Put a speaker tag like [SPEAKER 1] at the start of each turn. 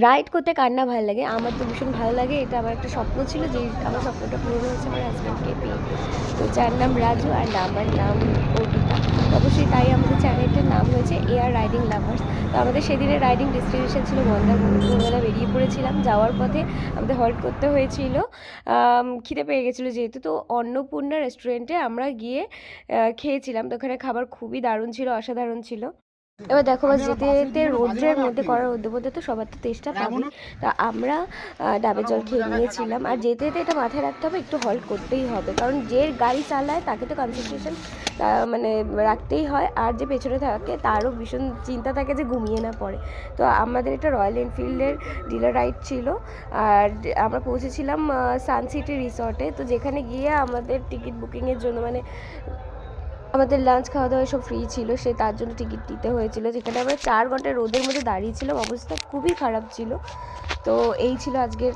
[SPEAKER 1] Ride করতে কার না ভালো লাগে, আমার তো ভীষণ ভালো লাগে। এটা আমার একটা স্বপ্ন ছিল, যে আমার স্বপ্নটা পূরণ হয়েছে আমার হাজব্যান্ডকে পেয়ে। তো যার নাম রাজু আর আমার নাম অর্পিতা। তো অবশ্যই তাই আমাদের চ্যানেলটার নাম হয়েছে এআর রাইডিং লাভার্স। তো আমাদের সেদিনের রাইডিং ডেস্টিনেশন ছিল মন্দারমণি। ভোরবেলা বেরিয়ে পড়েছিলাম, যাওয়ার পথে আমাদের হল্ট করতে হয়েছিল, খিদে পেয়ে গেছিলো যেহেতু। তো অন্নপূর্ণা রেস্টুরেন্টে আমরা গিয়ে খেয়েছিলাম। তো ওখানে খাবার খুবই দারুণ ছিল, অসাধারণ ছিল। এবার দেখো বাস যেতে যেতে রৌদ্রের মধ্যে করার রৌদ্রের মধ্যে তো সবার তো তেষ্টা পাবেই। তা আমরা ডাবের জল খেয়ে নিয়েছিলাম। আর যেতে যেতে এটা মাথায় রাখতে হবে, একটু হল্ট করতেই হবে, কারণ যে গাড়ি চালায় তাকে তো কনসেন্ট্রেশন মানে রাখতেই হয়, আর যে পেছনে থাকে তারও ভীষণ চিন্তা থাকে যে ঘুমিয়ে না পড়ে। তো আমাদের একটা রয়্যাল এনফিল্ডের ডিলার রাইড ছিল, আর আমরা পৌঁছেছিলাম সানসিটি রিসর্টে। তো যেখানে গিয়ে আমাদের টিকিট বুকিংয়ের জন্য মানে আমাদের লাঞ্চ খাওয়া দাওয়া সব ফ্রি ছিল, সে তার জন্য টিকিট দিতে হয়েছিল। যেখানে আমরা 4 ঘন্টা রোদের মধ্যে দাঁড়িয়েছিলাম, অবস্থা খুবই খারাপ ছিল। তো এই ছিল আজকের